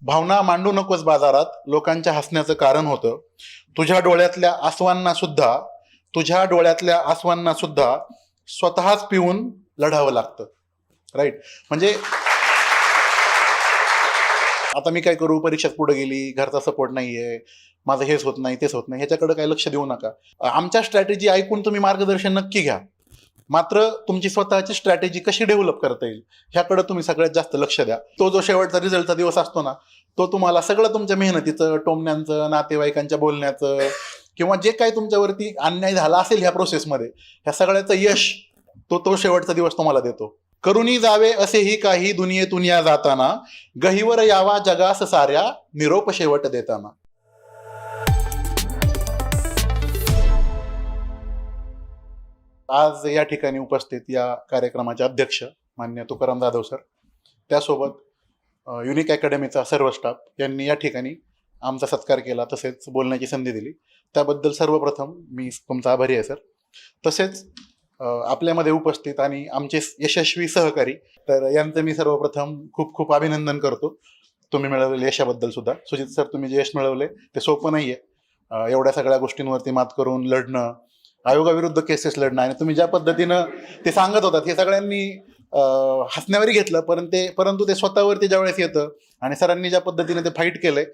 भावना मांडू नकोस बाजारात, लोकांच्या हसण्याचं कारण होतं. तुझ्या डोळ्यातल्या आसवांना सुद्धा तुझ्या डोळ्यातल्या आसवांना सुद्धा स्वतःच पिऊन लढावं लागतं. राईट. म्हणजे आता मी काय करू, परीक्षात पुढे गेली, घरचा सपोर्ट नाहीये, माझं हेच होत नाही, तेच होत नाही, ह्याच्याकडे काही लक्ष देऊ नका. आमच्या स्ट्रॅटेजी ऐकून तुम्ही मार्गदर्शन नक्की घ्या, मात्र तुमची स्वतःची स्ट्रॅटेजी कशी डेव्हलप करता येईल ह्याकडे तुम्ही सगळ्यात जास्त लक्ष द्या. तो जो शेवटचा रिझल्टचा दिवस असतो ना, तो तुम्हाला सगळं तुमच्या मेहनतीचं, टोमण्यांचं, नातेवाईकांच्या बोलण्याचं किंवा जे काही तुमच्यावरती अन्याय झाला असेल ह्या प्रोसेसमध्ये, ह्या सगळ्याचं यश तो शेवटचा दिवस तुम्हाला देतो. करुणी जावे असेही काही दुनियेतून या जाताना, गहिवर यावा जगास साऱ्या निरोप शेवट देताना. आज या ठिकाणी उपस्थित या कार्यक्रमाचे अध्यक्ष मान्य तुकाराम जाधव सर, त्यासोबत युनिक अकॅडमीचा सर्व स्टाफ यांनी या ठिकाणी आमचा सत्कार केला, तसेच बोलण्याची संधी दिली. त्याबद्दल सर्वप्रथम मी तुमचा आभारी आहे सर. तसेच आपल्यामध्ये उपस्थित आणि आमचे यशस्वी सहकारी, तर यांचं मी सर्वप्रथम खूप खूप अभिनंदन करतो तुम्ही मिळवलेल्या यशाबद्दल सुद्धा. सुजित सर, तुम्ही जे यश मिळवले ते सोपं नाहीये. एवढ्या सगळ्या गोष्टींवरती मात करून लढणं, आयोगाविरुद्ध केसेस लढणं, आणि तुम्ही ज्या पद्धतीनं ते सांगत होतात हे सगळ्यांनी हसण्यावरी घेतलं, परंतु ते स्वतःवरती ज्यावेळेस येतं आणि सरांनी ज्या पद्धतीने ते फाईट केलंय,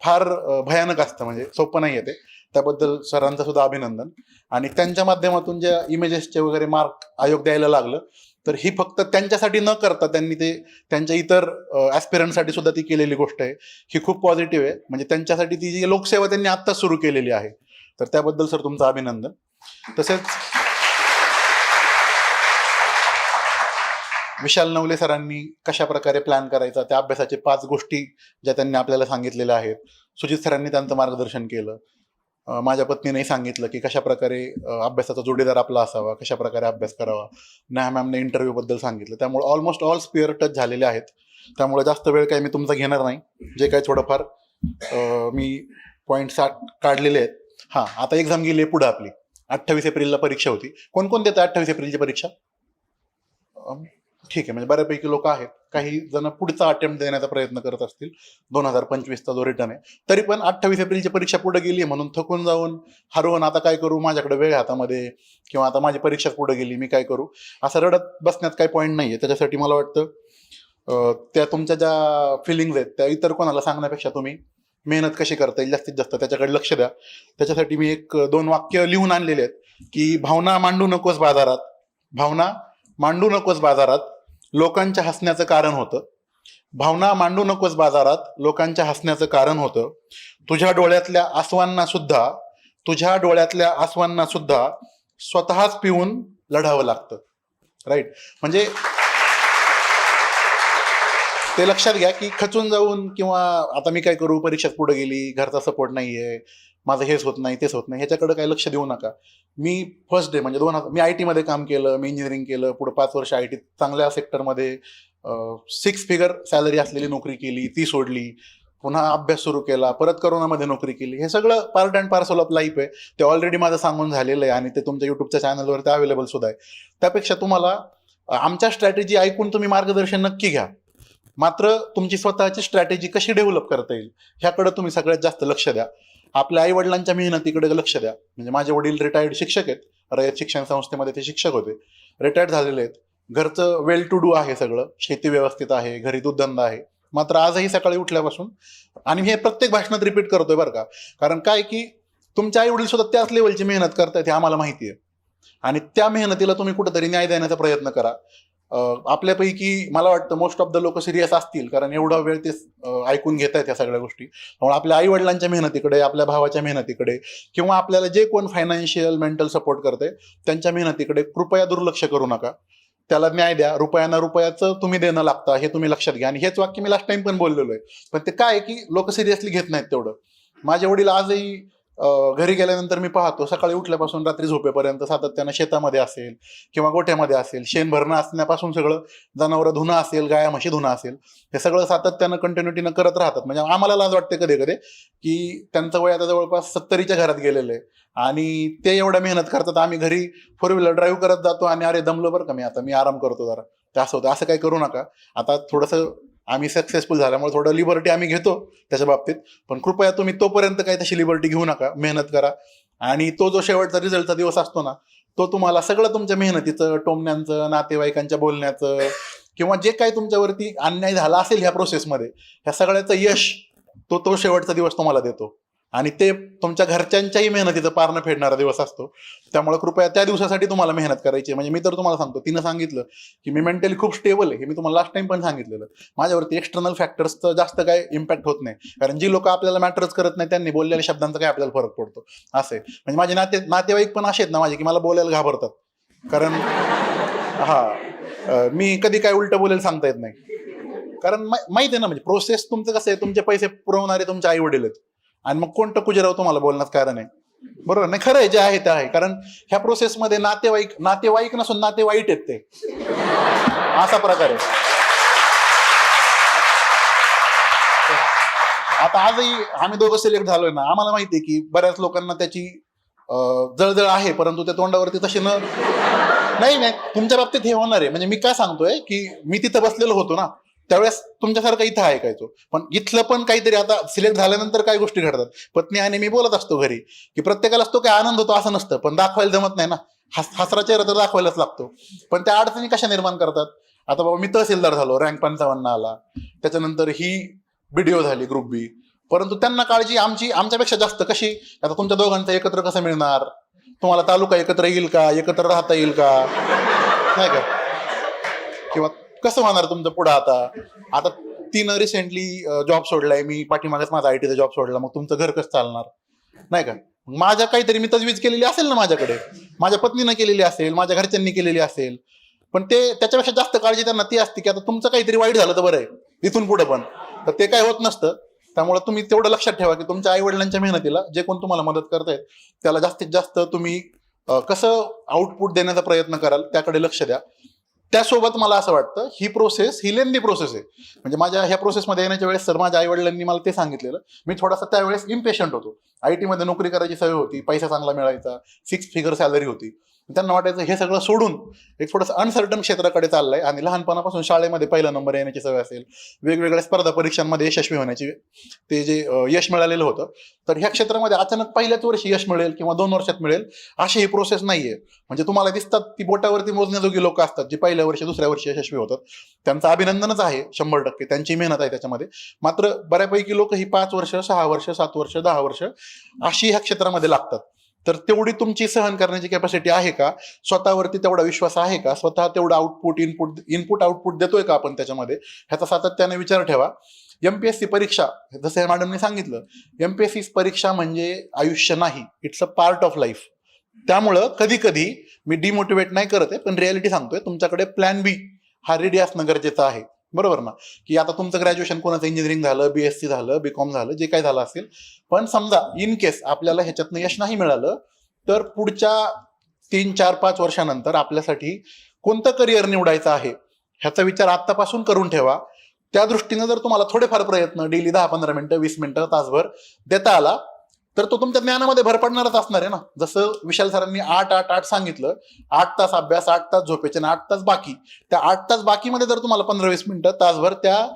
फार भयानक असतं, म्हणजे सोपं नाही आहे ते. त्याबद्दल सरांचं सुद्धा अभिनंदन. आणि त्यांच्या माध्यमातून ज्या इमेजेसचे वगैरे मार्क आयोग द्यायला लागलं, तर ही फक्त त्यांच्यासाठी न करता त्यांनी ते त्यांच्या इतर ॲस्पिरंटसाठी सुद्धा ती केलेली गोष्ट आहे. ही खूप पॉझिटिव्ह आहे. म्हणजे त्यांच्यासाठी ती जी लोकसेवा त्यांनी आत्ताच सुरू केलेली आहे, तर त्याबद्दल सर तुमचं अभिनंदन. तसेच विशाल नवले सरांनी कशा प्रकारे प्लॅन करायचा, त्या अभ्यासाचे 5 गोष्टी ज्या त्यांनी आपल्याला सांगितलेल्या आहेत. सुजित सरांनी त्यांचं मार्गदर्शन केलं. माझ्या पत्नीनेही सांगितलं की कशा प्रकारे अभ्यासाचा जोडीदार आपला असावा, कशा प्रकारे अभ्यास करावा. नेहा मॅमने इंटरव्ह्यू बद्दल सांगितलं. त्यामुळे ऑलमोस्ट ऑल स्पिअर टच झालेले आहेत. त्यामुळे जास्त वेळ काही मी तुमचा घेणार नाही. जे काही थोडंफार मी पॉईंट्स काढलेले आहेत. हां, आता एक्झाम गेली आहे पुढं आपली. 28 एप्रिलला परीक्षा होती. कोण कोण देतं 28 एप्रिलची परीक्षा? ठीक आहे, म्हणजे बऱ्यापैकी लोक आहेत. काही जण पुढचा अटेम्प्ट देण्याचा प्रयत्न करत असतील. 2025चा जो रिटर्न आहे, तरी पण 28 एप्रिलची परीक्षा पुढे गेली म्हणून थकून जाऊन हरवून आता काय करू, माझ्याकडे वेळ हातामध्ये, किंवा आता माझी परीक्षा पुढे गेली, मी काय करू, असं रडत बसण्यात काही पॉईंट नाही आहे. त्याच्यासाठी मला वाटतं त्या तुमच्या ज्या फिलिंग्ज आहेत त्या इतर कोणाला सांगण्यापेक्षा तुम्ही मेहनत कशी करता येईल जास्तीत जास्त त्याच्याकडे लक्ष द्या. त्याच्यासाठी मी 1-2 वाक्य लिहून आणलेले आहेत की भावना मांडू नकोस बाजारात, भावना मांडू नकोस बाजारात, लोकांच्या हसण्याचं कारण होतं. भावना मांडू नकोस बाजारात, लोकांच्या हसण्याचं कारण होतं. तुझ्या डोळ्यातल्या आसवांना सुद्धा स्वतःच पिऊन लढावं लागतं. राईट. म्हणजे ते लक्षात घ्या की खचून जाऊन किंवा आता मी काय करू, परीक्षात पुढे गेली, घरचा सपोर्ट नाहीये, माझं हेच होत नाही, तेच होत नाही, ह्याच्याकडे काही लक्ष देऊ नका. मी फर्स्ट डे म्हणजे मी IT मध्ये काम केलं, मी इंजिनिअरिंग केलं, पुढे 5 वर्ष IT चांगल्या सेक्टरमध्ये 6 फिगर सॅलरी असलेली नोकरी केली, ती सोडली, पुन्हा अभ्यास सुरू केला, परत करोनामध्ये नोकरी केली. हे सगळं part and parcel of life आहे. ते ऑलरेडी माझं सांगून झालेलं आहे आणि ते तुमच्या युट्यूबच्या चॅनलवर ते अवेलेबल सुद्धा आहे. त्यापेक्षा तुम्हाला आमच्या स्ट्रॅटेजी ऐकून तुम्ही मार्गदर्शन नक्की घ्या, मात्र तुमची स्वतःची स्ट्रॅटेजी कशी डेव्हलप करता येईल ह्याकडे तुम्ही सगळ्यात जास्त लक्ष द्या. आपल्या आई वडिलांच्या मेहनतीकडे लक्ष द्या. म्हणजे माझे वडील रिटायर्ड शिक्षक आहेत, रयत शिक्षण संस्थेमध्ये ते शिक्षक होते, रिटायर्ड झालेले आहेत. घरचं वेल टू डू आहे, सगळं शेती व्यवस्थित आहे, घरी दूधधंदा आहे. मात्र आजही सकाळी उठल्यापासून, आणि हे प्रत्येक भाषणात रिपीट करतोय बरं का, कारण काय की तुमच्या आई वडील सुद्धा त्याच लेवलची मेहनत करतायत हे आम्हाला माहिती आहे, आणि त्या मेहनतीला तुम्ही कुठेतरी न्याय देण्याचा प्रयत्न करा. आपल्यापैकी मला वाटतं मोस्ट ऑफ द लोक सिरियस असतील, कारण एवढा वेळ ते ऐकून घेत आहेत या सगळ्या गोष्टी. त्यामुळे आपल्या आई वडिलांच्या मेहनतीकडे, आपल्या भावाच्या मेहनतीकडे, किंवा आपल्याला जे कोण फायनान्शियल मेंटल सपोर्ट करते त्यांच्या मेहनतीकडे कृपया दुर्लक्ष करू नका. त्याला न्याय द्या. रुपयानं रुपयाचं तुम्ही देणं लागतं हे तुम्ही लक्षात घ्या. आणि हेच वाक्य मी लास्ट टाइम पण बोललेलो आहे, पण ते काय आहे की लोक सिरियसली घेत नाहीत तेवढं. माझे वडील आजही घरी गेल्यानंतर मी पाहतो सकाळी उठल्यापासून रात्री झोपेपर्यंत सातत्यानं शेतामध्ये असेल किंवा गोठ्यामध्ये असेल, शेण भरणं असण्यापासून सगळं, जनावरं धुणं असेल, गाया म्हशी धुणं असेल, हे सगळं सातत्यानं कंटिन्युटीनं करत राहतात. म्हणजे आम्हाला लाज वाटते कधी कधी की त्यांचं वय आता जवळपास 70च्या घरात गेलेलं आहे आणि ते एवढ्या मेहनत करतात. आम्ही घरी 4 व्हीलर ड्राईव्ह करत जातो आणि अरे दमलो बरं का, मी आता मी आराम करतो जरा, ते असं होतं. असं काही करू नका. आता थोडंसं आम्ही सक्सेसफुल झाल्यामुळे थोडं लिबर्टी आम्ही घेतो त्याच्या बाबतीत, पण कृपया तुम्ही तोपर्यंत काही तशी लिबर्टी घेऊ नका, मेहनत करा. आणि तो जो शेवटचा रिझल्टचा दिवस असतो ना, तो तुम्हाला सगळं तुमच्या मेहनतीचं, टोमण्यांचं, नातेवाईकांच्या बोलण्याचं, किंवा जे काही तुमच्यावरती अन्याय झाला असेल ह्या प्रोसेसमध्ये, ह्या सगळ्याचं यश तो शेवटचा दिवस तुम्हाला देतो. आणि ते तुमच्या घरच्यांच्याही मेहनतीचं पारणं फेडणारा दिवस असतो. त्यामुळे कृपया त्या दिवसासाठी तुम्हाला मेहनत करायची. म्हणजे मी तर तुम्हाला सांगतो, तिनं सांगितलं की मी मेंटली खूप स्टेबल आहे, हे मी तुम्हाला लास्ट टाइम पण सांगितलेलं. माझ्यावरती एक्सटर्नल फॅक्टर्सचं जास्त काय इम्पॅक्ट होत नाही, कारण जी लोक आपल्याला मॅटरच करत नाही त्यांनी बोललेल्या शब्दांचा काय आपल्याला फरक पडतो. असे म्हणजे माझे नातेवाईक पण असे आहेत ना माझे, की मला बोलायला घाबरतात. कारण मी कधी काय उलटं बोलायला सांगता येत नाही. कारण माहिती आहे ना, म्हणजे प्रोसेस तुमचं कसं आहे, तुमचे पैसे पुरवणारे तुमचे आई वडील आहेत, आणि मग कोणतं कुजराव तुम्हाला बोलण्याचं कारण आहे. बरोबर नाही, खरं आहे, जे आहे ते आहे. कारण ह्या प्रोसेसमध्ये नातेवाईक नसून नातेवाईट आहेत ते, असा प्रकार आहे. आता आजही आम्ही दोघं सिलेक्ट झालोय ना, आम्हाला माहिती आहे की बऱ्याच लोकांना त्याची जळजळ आहे, परंतु त्या तोंडावरती तशी नाही तुमच्या बाबतीत हे होणार आहे. म्हणजे मी काय सांगतोय की मी तिथं बसलेलो होतो ना, त्यावेळेस तुमच्यासारखं इथं ऐकायचो, पण इथलं पण काहीतरी आता सिलेक्ट झाल्यानंतर काय गोष्टी घडतात. पत्नी आणि मी बोलत असतो घरी की प्रत्येकालाच तो काय आनंद होतो असं नसतं, पण दाखवायला जमत नाही ना. हसरा चेहरा तर दाखवायलाच लागतो. पण त्या अडचणी कशा निर्माण करतात. आता बाबा मी तहसीलदार झालो, रँक 55 आला, त्याच्यानंतर ही बीडीओ झाली ग्रुप बी, परंतु त्यांना काळजी आमच्यापेक्षा जास्त कशी. आता तुमच्या दोघांचं एकत्र कसं मिळणार, तुम्हाला तालुका एकत्र येईल का, एकत्र राहता येईल का, नाही का, किंवा कसं होणार तुमचं पुढं. आता तिनं रिसेंटली जॉब सोडलाय, मी पाठीमागेच माझा आयटीचा जॉब सोडला, मग तुमचं घर कसं चालणार, नाही का. माझ्या काहीतरी मी तजवीज केलेली असेल ना माझ्याकडे, माझ्या पत्नीनं केलेली असेल, माझ्या घरच्यांनी केलेली असेल, पण ते त्याच्यापेक्षा जास्त काळजी त्यांना ती असते की आता तुमचं काहीतरी वाईट झालं तर बरं आहे इथून पुढे पण, तर ते काय होत नसतं. त्यामुळे तुम्ही तेवढं लक्षात ठेवा की तुमच्या आई वडिलांच्या मेहनतीला जे कोण तुम्हाला मदत करतायत त्याला जास्तीत जास्त तुम्ही कसं आउटपुट देण्याचा प्रयत्न कराल त्याकडे लक्ष द्या. त्यासोबत मला असं वाटतं ही प्रोसेस ही लेंदी प्रोसेस आहे. म्हणजे माझ्या ह्या प्रोसेसमध्ये येण्याच्या वेळेस सर माझ्या आई वडिलांनी मला ते सांगितलेलं. मी थोडासा त्यावेळेस इम्पेशंट होतो. IT मध्ये नोकरी करायची सवय होती, पैसा चांगला मिळायचा, 6 फिगर सॅलरी होती. त्यांना वाटायचं हे सगळं सोडून एक थोडंसं अनसर्टन क्षेत्राकडे चाललंय, आणि लहानपणापासून शाळेमध्ये पहिला नंबर येण्याची सवय असेल, वेगवेगळ्या स्पर्धा परीक्षांमध्ये यशस्वी होण्याची ते जे यश मिळालेलं होतं, तर ह्या क्षेत्रामध्ये अचानक पहिल्याच वर्षी यश मिळेल किंवा 2 वर्षात मिळेल अशी ही प्रोसेस नाहीये. म्हणजे तुम्हाला दिसतात ती बोटावरती मोजण्याजोगी लोक असतात जी पहिल्या वर्षी दुसऱ्या वर्षी यशस्वी होतात, त्यांचं अभिनंदनच आहे 100%, त्यांची मेहनत आहे त्याच्यामध्ये. मात्र बऱ्यापैकी लोक ही 5 वर्ष 6 वर्ष 7 वर्ष 10 वर्ष अशी ह्या क्षेत्रामध्ये लागतात. तर तेवढी तुमची सहन करण्याची कॅपॅसिटी आहे का, स्वतःवरती तेवढा विश्वास आहे का, स्वतः तेवढा इनपुट आउटपुट देतोय का आपण त्याच्यामध्ये, ह्याचा सातत्याने विचार ठेवा. MPSC परीक्षा, जसं मॅडमने सांगितलं, MPSC परीक्षा म्हणजे आयुष्य नाही, it's a part of life. त्यामुळं कधी कधी मी डिमोटिवेट नाही करत आहे, पण रियालिटी सांगतोय, तुमच्याकडे प्लॅन बी हा रेडी असणं गरजेचं आहे. बरोबर ना, की आता तुमचं ग्रॅज्युएशन कोणाचं इंजिनिअरिंग झालं, BSc झालं, BCom झालं, जे काही झालं असेल, पण समजा इन केस आपल्याला ह्याच्यातनं यश नाही मिळालं, तर पुढच्या 3-4-5 वर्षानंतर आपल्यासाठी कोणतं करिअर निवडायचं आहे ह्याचा विचार आत्तापासून करून ठेवा. त्या दृष्टीनं जर तुम्हाला थोडेफार प्रयत्न डेली 10-15 मिनिटं 20 मिनिटं तासभर देता आला, तर तो तुमच्या ज्ञानामध्ये भर पडणारच असणार आहे ना. जसं विशाल सरांनी 8-8-8 सांगितलं, 8 तास अभ्यास, 8 तास झोपेचे आणि 8 तास बाकी. त्या 8 तास बाकीमध्ये जर तुम्हाला 15-20 मिनिटं तासभर त्या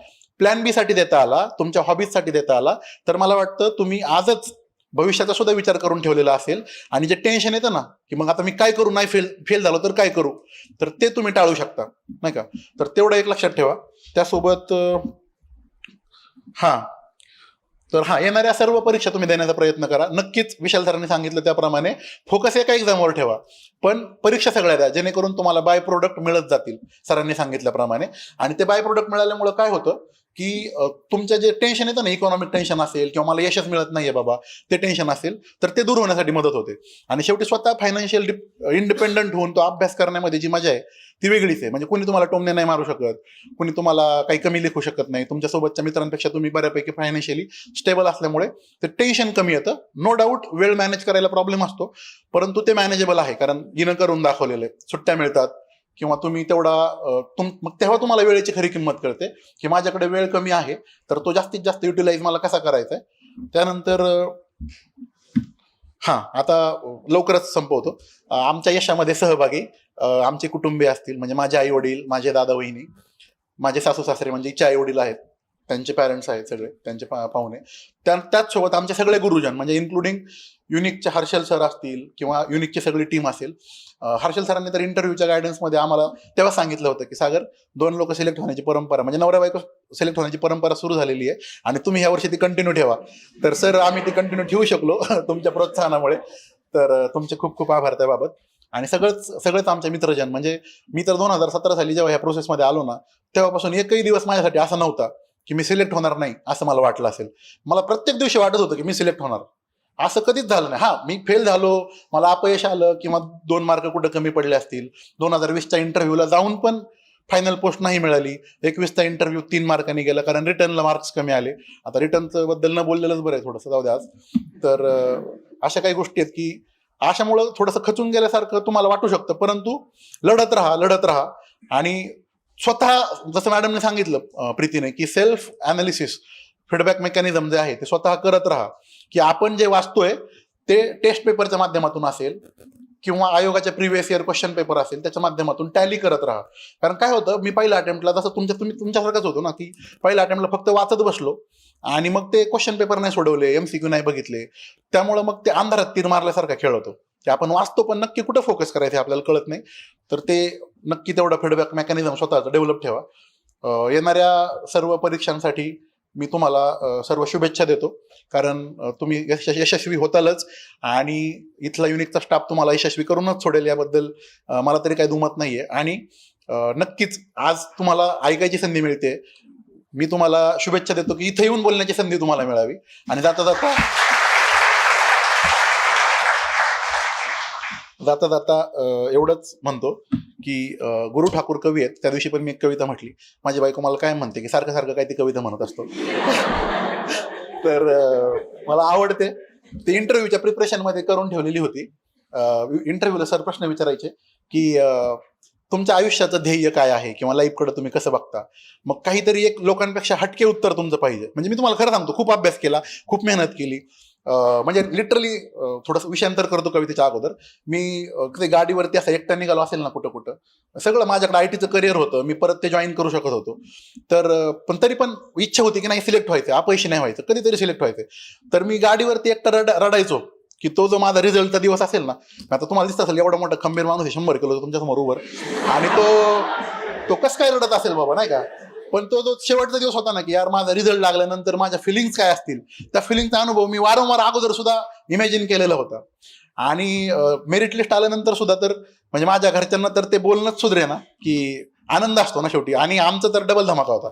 प्लॅन बी साठी देता आला, तुमच्या हॉबीजसाठी देता आला, तर मला वाटतं तुम्ही आजच भविष्याचा सुद्धा विचार करून ठेवलेला असेल. आणि जे टेन्शन येतं ना की मग आता मी काय करू, नाही फेल झालो तर काय करू, तर ते तुम्ही टाळू शकता, नाही का. तर तेवढं एक लक्षात ठेवा. त्यासोबत येणाऱ्या सर्व परीक्षा तुम्ही देण्याचा प्रयत्न करा. नक्कीच विशाल सरांनी सांगितलं त्याप्रमाणे फोकस एका एक्झामवर ठेवा, पण परीक्षा सगळ्या द्या, जेणेकरून तुम्हाला बाय प्रोडक्ट मिळत जातील सरांनी सांगितल्याप्रमाणे. आणि ते बाय प्रोडक्ट मिळाल्यामुळे काय होतं की तुमचं जे टेन्शन येतं ना, इकॉनॉमिक टेन्शन असेल किंवा मला यशच मिळत नाहीये बाबा, ते टेन्शन असेल, तर ते दूर होण्यासाठी मदत होते. आणि शेवटी स्वतः फायनान्शियल इंडिपेंडंट होऊन तो अभ्यास करण्यामध्ये जी मजा आहे ती वेगळीच आहे. म्हणजे कोणी तुम्हाला टोमणे नाही मारू शकत, कोणी तुम्हाला काही कमी लिखू शकत नाही. तुमच्यासोबतच्या मित्रांपेक्षा तुम्ही बऱ्यापैकी फायनान्शियली स्टेबल असल्यामुळे ते टेन्शन कमी येतं. नो डाऊट वेळ मॅनेज करायला प्रॉब्लेम असतो, परंतु ते मॅनेजेबल आहे, कारण हिनं करून दाखवलेलं आहे. सुट्ट्या मिळतात किंवा तुम्ही तेवढा मग तेव्हा तुम्हाला वेळेची खरी किंमत कळते की माझ्याकडे वेळ कमी आहे, तर तो जास्तीत जास्त युटिलाइज मला कसा करायचा आहे. त्यानंतर आता लवकरच संपवतो. आमच्या यशामध्ये सहभागी आमचे कुटुंबीय असतील, म्हणजे माझे आई वडील, माझे दादा वहिनी, माझे सासू सासरे म्हणजे इच्छा आई वडील आहेत, त्यांचे पॅरेंट्स आहेत सगळे, त्यांचे पाहुणे, त्याचसोबत आमचे सगळे गुरुजन म्हणजे इन्क्लुडिंग युनिकचे हर्षल सर असतील किंवा युनिकची सगळी टीम असेल. हर्षल सरांनी तर इंटरव्ह्यूच्या गायडन्समध्ये आम्हाला तेव्हा सांगितलं होतं की सागर, 2 लोक सिलेक्ट होण्याची परंपरा म्हणजे नवरा बायको सिलेक्ट होण्याची परंपरा सुरू झालेली आहे आणि तुम्ही ह्या वर्षी ती कंटिन्यू ठेवा. तर सर आम्ही ती कंटिन्यू ठेवू शकलो तुमच्या प्रोत्साहनामुळे. तर तुमचे खूप खूप आभार त्याबाबत. आणि सगळंच आमचे मित्रजन म्हणजे मी तर 2017 साली जेव्हा ह्या प्रोसेसमध्ये आलो ना, तेव्हापासून एकही दिवस माझ्यासाठी असा नव्हता की मी सिलेक्ट होणार नाही असं मला वाटलं असेल. मला प्रत्येक दिवशी वाटत होतं की मी सिलेक्ट होणार. असं कधीच झालं नाही. हा, मी फेल झालो, मला अपयश आलं किंवा 2 मार्क कुठं कमी पडले असतील. 2020च्या इंटरव्ह्यूला जाऊन पण फायनल पोस्ट नाही मिळाली. 21चा इंटरव्ह्यू 3 मार्कांनी गेला कारण रिटर्नला मार्क्स कमी आले. आता रिटर्नचं बद्दल न बोललेलंच बरं आहे थोडंसं, जाऊ द्या आज. तर अशा काही गोष्टी आहेत की अशामुळं थोडंसं खचून गेल्यासारखं तुम्हाला वाटू शकतं, परंतु लढत राहा. आणि स्वतः जसं मॅडमने सांगितलं प्रीतीने की सेल्फ अनालिसिस, फीडबॅक मेकॅनिझम जे आहे ते स्वतः करत राहा. की आपण जे वाचतोय ते टेस्ट पेपरच्या माध्यमातून असेल किंवा आयोगाच्या प्रिव्हियस इयर क्वेश्चन पेपर असेल त्याच्या माध्यमातून टॅली करत राहा. कारण काय होतं, मी पहिल्या अटेम्प्टला जसं तुमच्यासारखंच होतो ना, की पहिल्या अटेम्प्टला फक्त वाचत बसलो आणि मग ते क्वेश्चन पेपर नाही सोडवले, एमसीक्यू नाही बघितले, त्यामुळे मग ते अंधारात तीर मारल्यासारखा खेळ होतो की आपण वाचतो पण नक्की कुठं फोकस करायचं आपल्याला कळत नाही. तर ते नक्की तेवढा फीडबॅक मेकॅनिझम स्वतःचा डेव्हलप ठेवा. येणाऱ्या सर्व परीक्षांसाठी मी तुम्हाला सर्व शुभेच्छा देतो, कारण तुम्ही यशस्वी होतालच आणि इथला युनिकचा स्टाफ तुम्हाला यशस्वी करूनच सोडेल याबद्दल मला तरी काही दुमत नाहीये. आणि नक्कीच आज तुम्हाला ऐकायची संधी मिळते. मी तुम्हाला शुभेच्छा देतो की इथे येऊन बोलण्याची संधी तुम्हाला मिळावी. आणि जाता जाता एवढंच म्हणतो की गुरु ठाकूर कवी आहेत, त्या दिवशी पण मी एक कविता म्हटली. माझी बायको मला काय म्हणते की सारखं सारखं काय ती कविता म्हणत असतो. तर मला आवडते. ती इंटरव्ह्यूच्या प्रिपरेशनमध्ये करून ठेवलेली होती. इंटरव्ह्यूला सर प्रश्न विचारायचे की तुमच्या आयुष्याचं ध्येय काय आहे किंवा लाईफकडे तुम्ही कसं बघता. मग काहीतरी एक लोकांपेक्षा हटके उत्तर तुमचं पाहिजे. म्हणजे मी तुम्हाला खरं सांगतो, खूप अभ्यास केला, खूप मेहनत केली. म्हणजे लिटरली थोडंसं विषयांतर करतो कवितेच्या अगोदर. मी गाडीवरती असं एकटा निघालो असेल ना कुठं सगळं माझ्याकडे आयटीचं करिअर होतं, मी परत ते जॉईन करू शकत होतो. तर पण तरी पण इच्छा होती की नाही सिलेक्ट व्हायचं, अपयशी नाही व्हायचं, कधीतरी सिलेक्ट व्हायचं. तर मी गाडीवरती एकटा रडायचो की तो जो माझा रिझल्टचा दिवस असेल ना, आता तुम्हाला दिसत असेल एवढा मोठा खंबीर माणूस आहे, 100 किलो तुमच्यासमोर उभं, आणि तो कसं काय रडत असेल बाबा, नाही का. पण तो जो शेवटचा दिवस होता ना की यार माझा रिझल्ट लागल्यानंतर माझ्या फिलिंग्स काय असतील, त्या फिलिंगचा अनुभव मी वारंवार अगोदर सुद्धा इमॅजिन केलेला होता. आणि मेरिट लिस्ट आल्यानंतर सुद्धा तर म्हणजे माझ्या घरच्यांना तर ते बोलणंच सुधरे ना की आनंद असतो ना शेवटी. आणि आमचा तर डबल धमाका होता.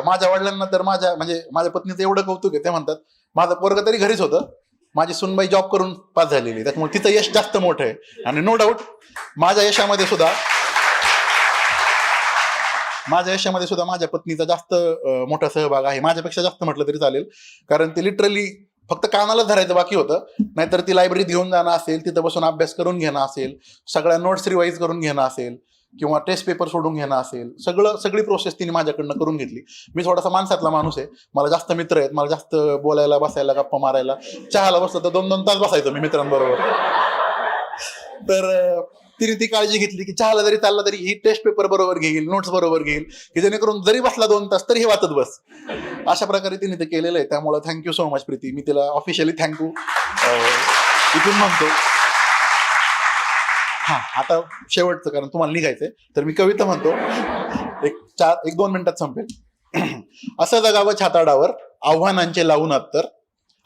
माझ्या वडिलांना तर माझ्या पत्नीचं एवढं कौतुक आहे, ते म्हणतात माझं पोरगं तरी घरीच होतं, माझी सुनबाई जॉब करून पास झालेली, त्याच्यामुळे तिचं यश जास्त मोठं आहे. आणि नो डाऊट माझ्या यशामध्ये सुद्धा माझ्या पत्नीचा जास्त मोठा सहभाग आहे, माझ्यापेक्षा जास्त म्हटलं तरी चालेल. कारण ती लिटरली फक्त कानाला धरायचं बाकी होतं, नाहीतर ती लायब्ररीत घेऊन जाणं असेल, तिथं बसून अभ्यास करून घेणं असेल, सगळ्या नोट्स रिवाईज करून घेणं असेल किंवा टेस्ट पेपर सोडून घेणं असेल, सगळी प्रोसेस तिने माझ्याकडनं करून घेतली. मी थोडासा माणसातला माणूस आहे, मला जास्त मित्र आहेत, मला जास्त बोलायला बसायला गप्पा मारायला, चहाला बसलं तर 2-2 तास बसायचो मी मित्रांबरोबर. तर तिने ती काळजी घेतली की चहाला जरी चालला तरी ही टेस्ट पेपर बरोबर घेईल, नोट्स बरोबर घेईल, की जेणेकरून जरी बसला 2 तास तरी हे वाचत बस. अशा प्रकारे तिने ते केलेलं आहे. त्यामुळे थँक्यू सो मच प्रीती. मी तिला ऑफिशियली थँक्यू इथून म्हणतो. हा, आता शेवटचं, कारण तुम्हाला निघायचंय, तर मी कविता म्हणतो, 1-2 मिनिटात संपेल. असं जगावं छाताडावर आव्हानांचे लावून अत्तर.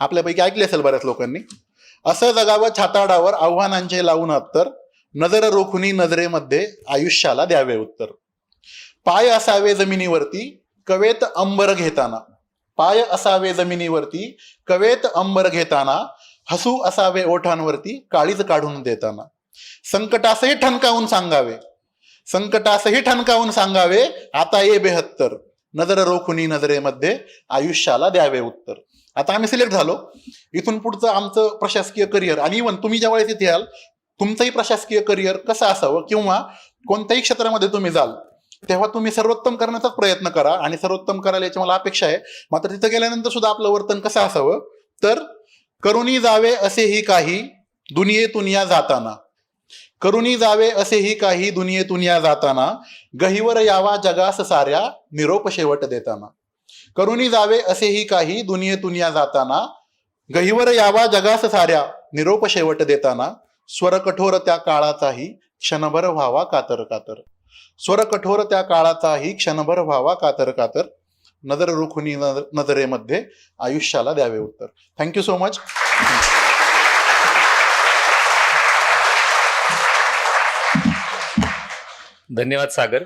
आपल्यापैकी ऐकले असेल बऱ्याच लोकांनी. असं जगावं छाताडावर आव्हानांचे लावून अत्तर, नजर रोखुनी नजरेमध्ये आयुष्याला द्यावे उत्तर. पाय असावे जमिनीवरती कवेत अंबर घेताना, पाय असावे जमिनीवरती कवेत अंबर घेताना, हसू असावे ओठांवरती काळीज काढून देताना. संकटासही ठणकावून सांगावे आता ये 72, नजर रोखुनी नजरेमध्ये आयुष्याला द्यावे उत्तर. आता आम्ही सिलेक्ट झालो, इथून पुढचं आमचं प्रशासकीय करिअर, आणि इव्हन तुम्ही ज्या वेळेस इथे याल तुमचंही प्रशासकीय करिअर कसं असावं किंवा कोणत्याही क्षेत्रामध्ये तुम्ही जाल तेव्हा तुम्ही सर्वोत्तम करण्याचाच प्रयत्न करा, आणि सर्वोत्तम करायला याची मला अपेक्षा आहे. मात्र तिथं गेल्यानंतर सुद्धा आपलं वर्तन कसं असावं, तर करुणी जावे असेही काही, दुनियेतून या जाताना, करुणी जावे असेही काही दुनियेतून या जाताना, गहिवर यावा जगास साऱ्या निरोप शेवट देताना. करुणी जावे असेही काही दुनियेतून या जाताना, गहिवर यावा जगास साऱ्या निरोप शेवट देताना, स्वर कठोर त्या काळाचाही क्षणभर व्हावा कातर कातर. स्वर कठोर त्या काळाचाही क्षणभर व्हावा कातर कातर. नजर रुखुनी नजरेमध्ये आयुष्याला द्यावे उत्तर. Thank you so much. धन्यवाद सागर.